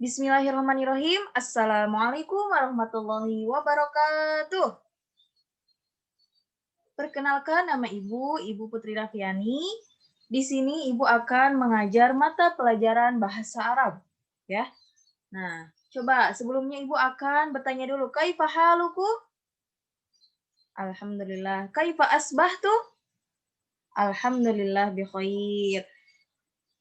Bismillahirrahmanirrahim. Assalamualaikum warahmatullahi wabarakatuh. Perkenalkan nama Ibu Putri Raffiani. Di sini Ibu akan mengajar mata pelajaran bahasa Arab, ya. Nah, coba sebelumnya Ibu akan bertanya dulu, kaifa haluku? Alhamdulillah. Kaifa asbahtu? Alhamdulillah bi khair.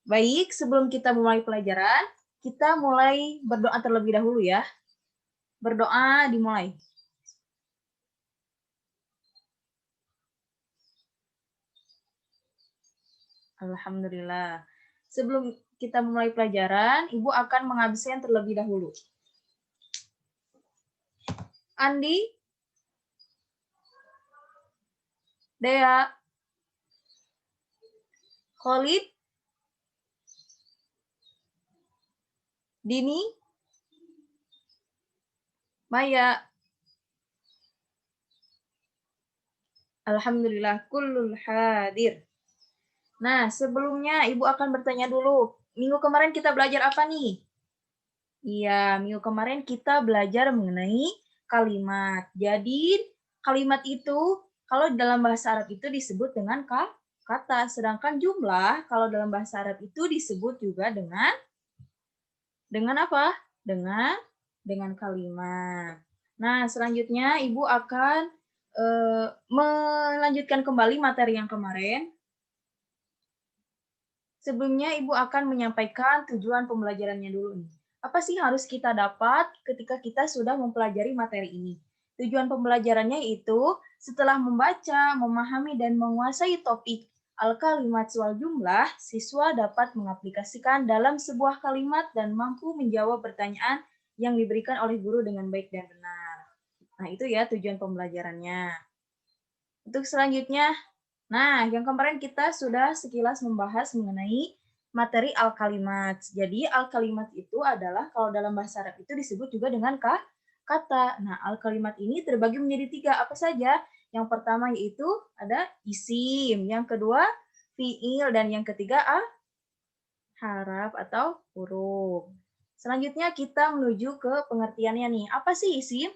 Baik, sebelum kita mulai pelajaran, kita mulai berdoa terlebih dahulu ya. Berdoa dimulai. Alhamdulillah. Sebelum kita mulai pelajaran, Ibu akan mengabsen terlebih dahulu. Andi, Dea, Khalid, Dini, Maya. Alhamdulillah, kullul hadir. Nah, sebelumnya Ibu akan bertanya dulu, minggu kemarin kita belajar apa nih? Iya, minggu kemarin kita belajar mengenai kalimat. Jadi, kalimat itu kalau dalam bahasa Arab itu disebut dengan kata, sedangkan jumlah kalau dalam bahasa Arab itu disebut juga dengan apa? Dengan kalimat. Nah, selanjutnya Ibu akan melanjutkan kembali materi yang kemarin. Sebelumnya Ibu akan menyampaikan tujuan pembelajarannya dulu nih. Apa sih harus kita dapat ketika kita sudah mempelajari materi ini? Tujuan pembelajarannya itu setelah membaca, memahami, dan menguasai topik al-kalimat wal jumlah, siswa dapat mengaplikasikan dalam sebuah kalimat dan mampu menjawab pertanyaan yang diberikan oleh guru dengan baik dan benar. Nah, itu ya tujuan pembelajarannya. Untuk selanjutnya, nah, yang kemarin kita sudah sekilas membahas mengenai materi al-kalimat. Jadi, al-kalimat itu adalah kalau dalam bahasa Arab itu disebut juga dengan kata. Nah, al-kalimat ini terbagi menjadi 3. Apa saja? Yang pertama yaitu ada isim, yang kedua fiil, dan yang ketiga haraf atau huruf. Selanjutnya kita menuju ke pengertiannya nih. Apa sih isim?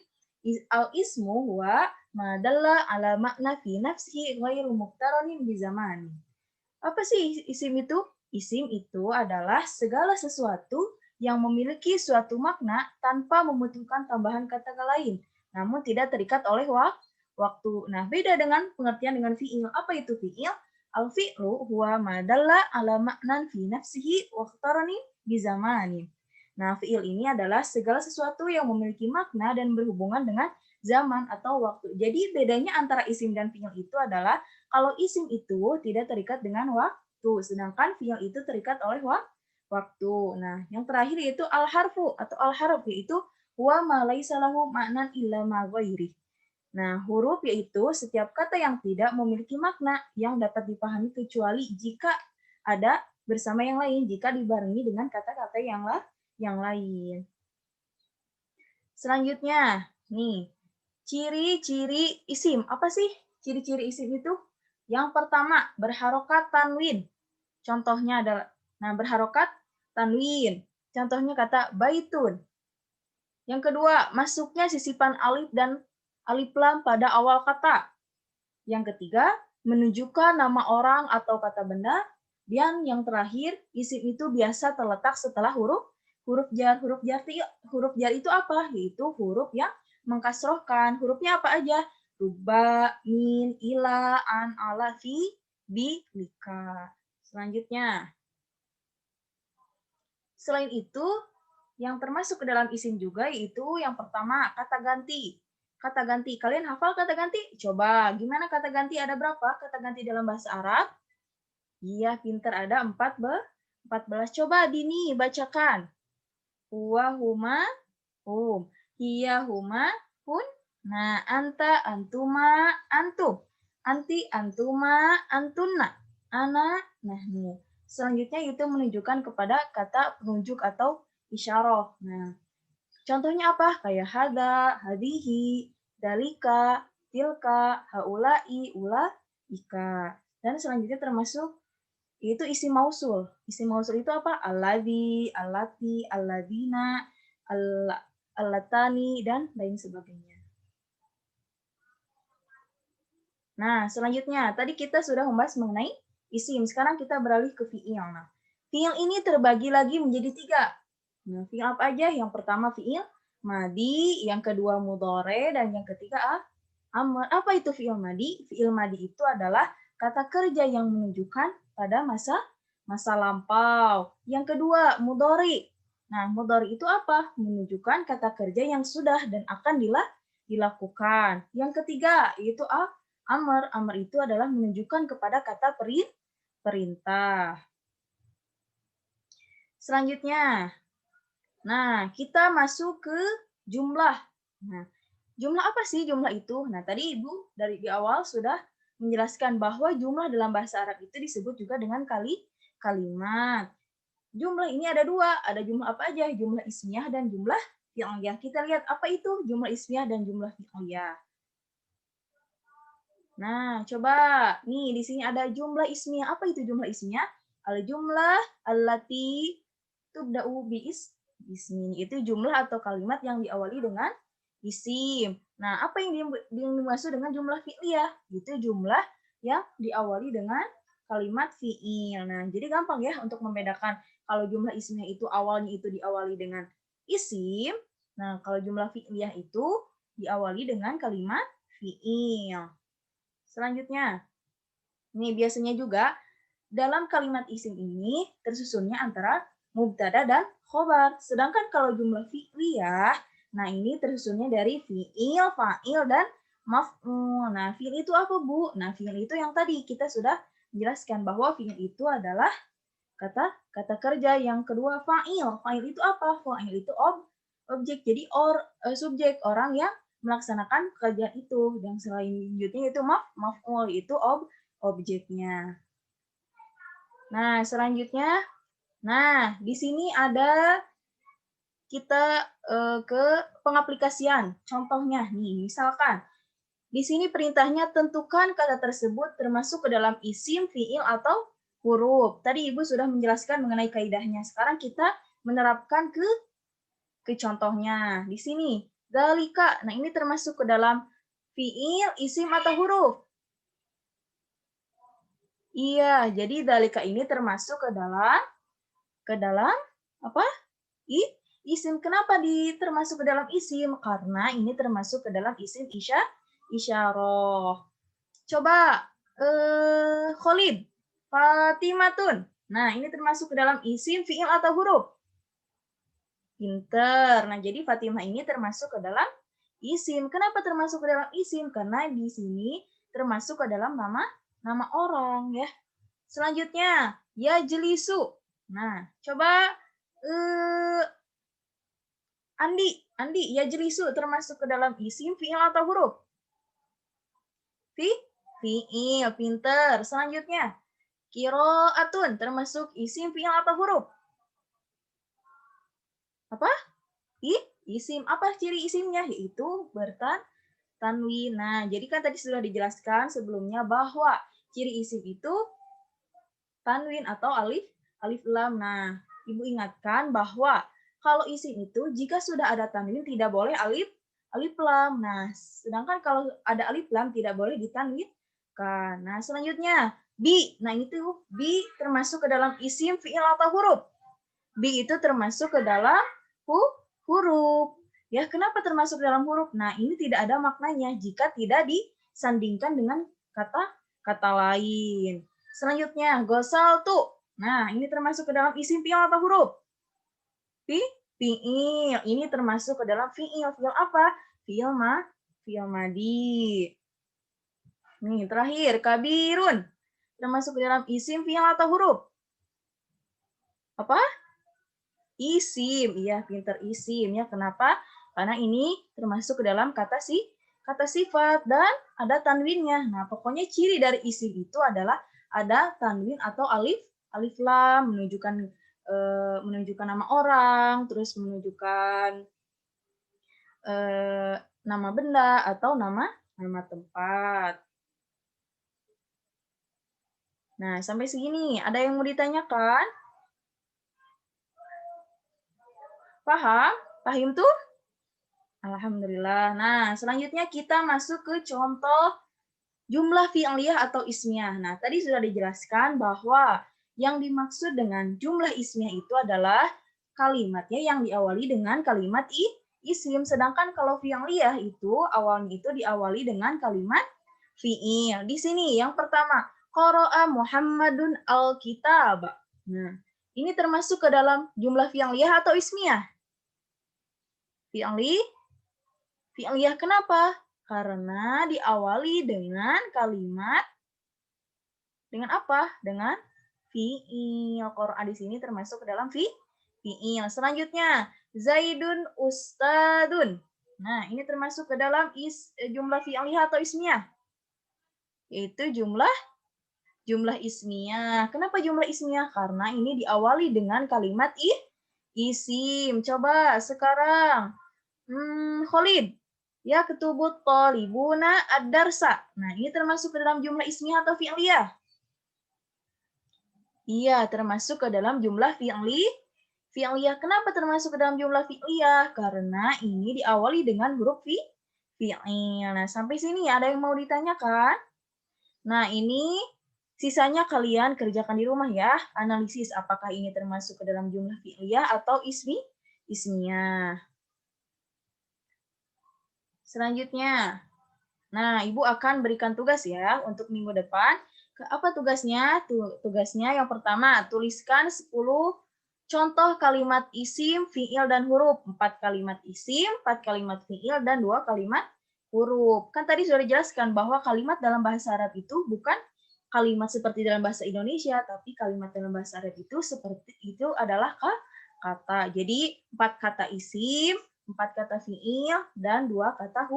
Al-ismu huwa ma dalla ala makna fi nafsihi ghairu muqtaranin bi zamani. Apa sih isim itu? Isim itu adalah segala sesuatu yang memiliki suatu makna tanpa membutuhkan tambahan kata lain, namun tidak terikat oleh waktu. Nah, beda dengan pengertian dengan fi'il. Apa itu fi'il? Al-fi'lu huwa ma dalla ala maknan fi nafsihi wa iqtaranin bi zamani. Nah, fi'il ini adalah segala sesuatu yang memiliki makna dan berhubungan dengan zaman atau waktu. Jadi bedanya antara isim dan fi'il itu adalah kalau isim itu tidak terikat dengan waktu, sedangkan fi'il itu terikat oleh waktu. Nah, yang terakhir yaitu al-harfu atau al-harf, yaitu huwa ma laisa lahu ma'nan illa ma ghairi. Nah, huruf yaitu setiap kata yang tidak memiliki makna yang dapat dipahami kecuali jika ada bersama yang lain, jika dibarengi dengan kata-kata yang lain. Selanjutnya, nih, ciri-ciri isim. Apa sih ciri-ciri isim itu? Yang pertama, berharokat tanwin. Contohnya adalah, nah berharokat tanwin. Contohnya kata baitun. Yang kedua, masuknya sisipan alif dan alif lam pada awal kata. Yang ketiga, menunjukkan nama orang atau kata benda. Dan yang terakhir, isim itu biasa terletak setelah huruf jar. Huruf jar itu apa? Yaitu huruf yang mengkasrohkan. Hurufnya apa aja? Ruba, min, ila, an, ala, fi, bi, lika. Selanjutnya, selain itu, yang termasuk ke dalam isim juga yaitu yang pertama, kata ganti. Kata ganti, kalian hafal kata ganti? Coba, gimana kata ganti? Ada berapa kata ganti dalam bahasa Arab? Iya, pinter, ada 14. Coba Dini bacakan. Huwa, huma, hum. Hiya, huma, hun. Nah, anta, antuma, antum. Anti, antuma, antunna. Ana, nahnu. Selanjutnya itu menunjukkan kepada kata penunjuk atau isyarah. Nah, contohnya apa? Kayak hada, hadihi, dalika, tilka, haulai, ulaika. Dan selanjutnya termasuk Itu isim mausul. Isim mausul itu apa? Alladzi, allati, alladzina, allatani, dan lain sebagainya. Nah, selanjutnya, tadi kita sudah membahas mengenai isim. Sekarang kita beralih ke fi'il. Nah, fi'il ini terbagi lagi menjadi 3. Nah, fi'il apa aja? Yang pertama fi'il madi, yang kedua mudhore, dan yang ketiga amr. Apa itu fi'il madi? Fi'il madi itu adalah kata kerja yang menunjukkan pada masa lampau. Yang kedua, mudhari. Nah, mudhari itu apa? Menunjukkan kata kerja yang sudah dan akan dilakukan. Yang ketiga, yaitu amr. Amr itu adalah menunjukkan kepada kata perintah. Selanjutnya, nah kita masuk ke jumlah. Nah, jumlah apa sih jumlah itu? Nah, tadi Ibu dari di awal sudah menjelaskan bahwa jumlah dalam bahasa Arab itu disebut juga dengan kalimat. Jumlah ini ada 2, ada jumlah apa aja? Jumlah ismiyah dan jumlah fi'liyah. Kita lihat apa itu jumlah ismiyah dan jumlah fi'liyah. Nah, coba nih di sini ada jumlah ismiyah. Apa itu jumlah ismiyah? Al-jumlah allati tubda'u ismi. Itu jumlah atau kalimat yang diawali dengan isim. Nah, apa yang dimaksud dengan jumlah fi'liyah? Itu jumlah yang diawali dengan kalimat fi'il. Nah, jadi gampang ya untuk membedakan kalau jumlah ismiyah itu awalnya itu diawali dengan isim. Nah, kalau jumlah fi'liyah itu diawali dengan kalimat fi'il. Selanjutnya, ini biasanya juga dalam kalimat isim ini tersusunnya antara mubtada dan khobar. Sedangkan kalau jumlah fi'liyah, nah ini tersusunnya dari fi'il, fa'il, dan maf'ul. Nah, fi'il itu apa, Bu? Nah, fi'il itu yang tadi kita sudah menjelaskan bahwa fi'il itu adalah kata kerja. Yang kedua, fa'il. Fa'il itu apa? Fa'il itu objek. Jadi subjek, orang yang melaksanakan pekerjaan itu. Dan selanjutnya itu maf'ul, itu objeknya. Nah, selanjutnya, di sini ada kita ke pengaplikasian. Contohnya nih, misalkan di sini perintahnya tentukan kata tersebut termasuk ke dalam isim, fiil, atau huruf. Tadi Ibu sudah menjelaskan mengenai kaidahnya. Sekarang kita menerapkan ke contohnya. Di sini, dalika. Nah, ini termasuk ke dalam fiil, isim, atau huruf? Iya, jadi dalika ini termasuk ke dalam apa? Isim. Kenapa termasuk ke dalam isim? Karena ini termasuk ke dalam isim isyarah. Coba Khalid, Fatimatun. Nah, ini termasuk ke dalam isim, fiil, atau huruf? Pinter. Nah, jadi Fatimah ini termasuk ke dalam isim. Kenapa termasuk ke dalam isim? Karena di sini termasuk ke dalam nama orang ya. Selanjutnya, ya jelisu. Nah, coba Andi, ya jelisu termasuk ke dalam isim, fiil, atau huruf? Fiil, pinter. Selanjutnya, kiroatun termasuk isim, fiil, atau huruf? Apa? Isim. Apa ciri isimnya? Yaitu bertanwin. Nah, jadi kan tadi sudah dijelaskan sebelumnya bahwa ciri isim itu tanwin atau alif lam. Nah, Ibu ingatkan bahwa kalau isim itu jika sudah ada tanwin tidak boleh alif lam. Nah, sedangkan kalau ada alif lam tidak boleh ditanwinkan. Nah, selanjutnya bi. Nah, itu bi termasuk ke dalam isim, fiil, atau huruf? Bi itu termasuk ke dalam huruf. Ya, kenapa termasuk dalam huruf? Nah, ini tidak ada maknanya jika tidak disandingkan dengan kata lain. Selanjutnya, gosal tuh. Nah, ini termasuk ke dalam isim, fiil, atau huruf? Fiil. Ini termasuk ke dalam fiil. Fiil apa? Fiil madi. Nih, terakhir, kabirun. Termasuk ke dalam isim, fiil, atau huruf? Apa? Isim. Iya, pinter isim ya. Kenapa? Karena ini termasuk ke dalam kata sifat dan ada tanwinnya. Nah, pokoknya ciri dari isim itu adalah ada tanwin atau alif lam menunjukkan nama orang, terus menunjukkan nama benda atau nama tempat. Nah, sampai segini ada yang mau ditanyakan? Paham? Paham tuh? Alhamdulillah. Nah, selanjutnya kita masuk ke contoh jumlah fi'liyah atau ismiyah. Nah, tadi sudah dijelaskan bahwa yang dimaksud dengan jumlah ismiyah itu adalah kalimatnya yang diawali dengan kalimat isim. Sedangkan kalau fi'liyah itu awalnya itu diawali dengan kalimat fi'il. Di sini yang pertama, qara'a Muhammadun al-kitab. Nah, ini termasuk ke dalam jumlah fi'liyah atau ismiyah? Fi'liyah kenapa? Karena diawali dengan kalimat dengan apa? Dengan fi'il. Qur'an di sini termasuk ke dalam fi'il. Selanjutnya, Zaidun Ustadun. Nah, ini termasuk ke dalam jumlah fi'liyah atau ismiyah? Yaitu jumlah ismiyah. Kenapa jumlah ismiyah? Karena ini diawali dengan kalimat isim. Coba sekarang, Khalid. Ya, ketubut talibuna ad-darsa. Nah, ini termasuk ke dalam jumlah ismiyah atau fi'liyah? Iya, termasuk ke dalam jumlah fi'liyah. Kenapa termasuk ke dalam jumlah fi'liyah? Karena ini diawali dengan huruf fi'il. Nah, sampai sini ada yang mau ditanyakan? Nah, ini sisanya kalian kerjakan di rumah ya. Analisis apakah ini termasuk ke dalam jumlah fi'liyah atau ismiyah. Selanjutnya, nah, Ibu akan berikan tugas ya untuk minggu depan. Apa tugasnya? Tugasnya yang pertama, tuliskan 10 contoh kalimat isim, fi'il, dan huruf. 4 kalimat isim, 4 kalimat fi'il, dan 2 kalimat huruf. Kan tadi sudah dijelaskan bahwa kalimat dalam bahasa Arab itu bukan kalimat seperti dalam bahasa Indonesia, tapi kalimat dalam bahasa Arab itu seperti itu adalah kata. Jadi 4 kata isim, 4 kata fi'il, dan 2 kata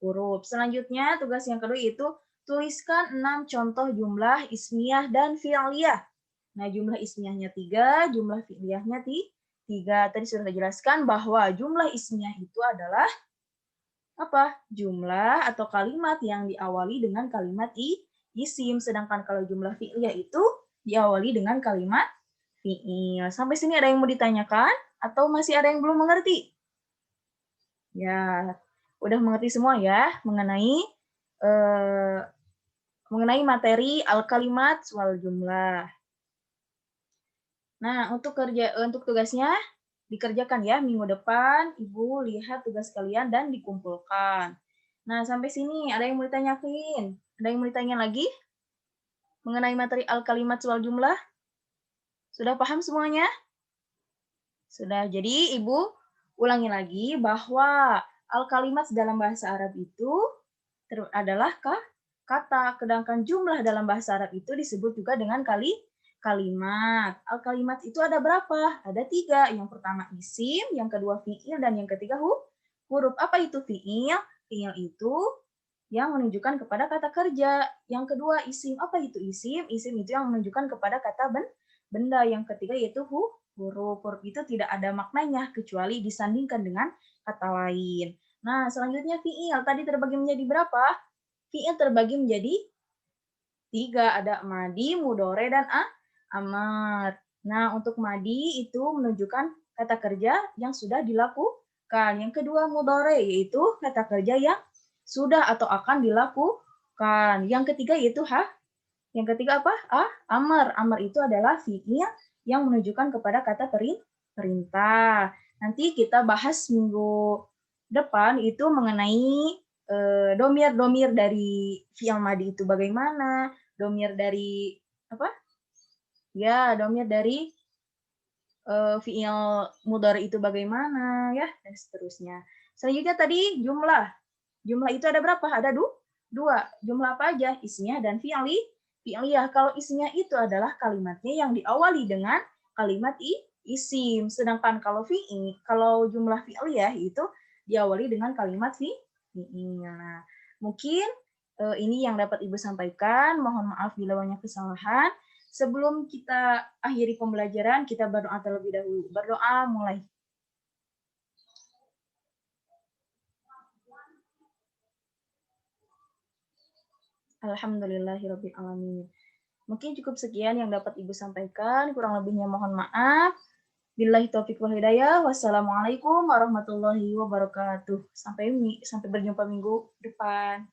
huruf. Selanjutnya, tugas yang kedua yaitu tuliskan 6 contoh jumlah ismiyah dan fi'liyah. Nah, jumlah ismiyahnya 3, jumlah fi'liyahnya 3. Tadi sudah dijelaskan bahwa jumlah ismiyah itu adalah apa? Jumlah atau kalimat yang diawali dengan kalimat isim. Sedangkan kalau jumlah fi'liyah itu diawali dengan kalimat fi'il. Sampai sini ada yang mau ditanyakan? Atau masih ada yang belum mengerti? Ya, udah mengerti semua ya mengenai materi al-kalimat wal jumlah. Nah, untuk tugasnya dikerjakan ya minggu depan. Ibu lihat tugas kalian dan dikumpulkan. Nah, sampai sini ada yang mau ditanyain? Ada yang mau ditanya lagi mengenai materi al-kalimat wal jumlah? Sudah paham semuanya? Sudah. Jadi, Ibu ulangi lagi bahwa al-kalimat dalam bahasa Arab itu adalah kata, sedangkan jumlah dalam bahasa Arab itu disebut juga dengan kalimat. Al-kalimat itu ada berapa? Ada 3. Yang pertama isim, yang kedua fi'il, dan yang ketiga huruf. Apa itu fi'il? Fi'il itu yang menunjukkan kepada kata kerja. Yang kedua isim. Apa itu isim? Isim itu yang menunjukkan kepada kata benda. Yang ketiga yaitu huruf. Huruf itu tidak ada maknanya kecuali disandingkan dengan kata lain. Nah, selanjutnya fi'il. Tadi terbagi menjadi berapa? Fi'il terbagi menjadi 3. Ada madi, mudore, dan amar. Nah, untuk madi itu menunjukkan kata kerja yang sudah dilakukan. Yang kedua mudore, yaitu kata kerja yang sudah atau akan dilakukan. Yang ketiga yaitu Yang ketiga apa? Amar. Amar itu adalah fi'il yang menunjukkan kepada kata perintah. Nanti kita bahas minggu depan itu mengenai domir dari fi'il madi itu bagaimana, domir dari apa? Ya, domir dari fi'il mudhari itu bagaimana ya dan seterusnya. Selanjutnya tadi jumlah. Jumlah itu ada berapa? Ada 2. Jumlah apa aja? Ismiyah dan fi'liyah. Kalau ismiyah itu adalah kalimatnya yang diawali dengan kalimat isim. Sedangkan kalau jumlah fi'liyah itu diawali dengan kalimat fi'il. Nah, mungkin ini yang dapat Ibu sampaikan. Mohon maaf bila banyak kesalahan. Sebelum kita akhiri pembelajaran, kita berdoa terlebih dahulu. Berdoa mulai. Alhamdulillahirabbil alamin. Mungkin cukup sekian yang dapat Ibu sampaikan, kurang lebihnya mohon maaf. Billahi taufiq wal hidayah. Wassalamualaikum warahmatullahi wabarakatuh. Sampai berjumpa minggu depan.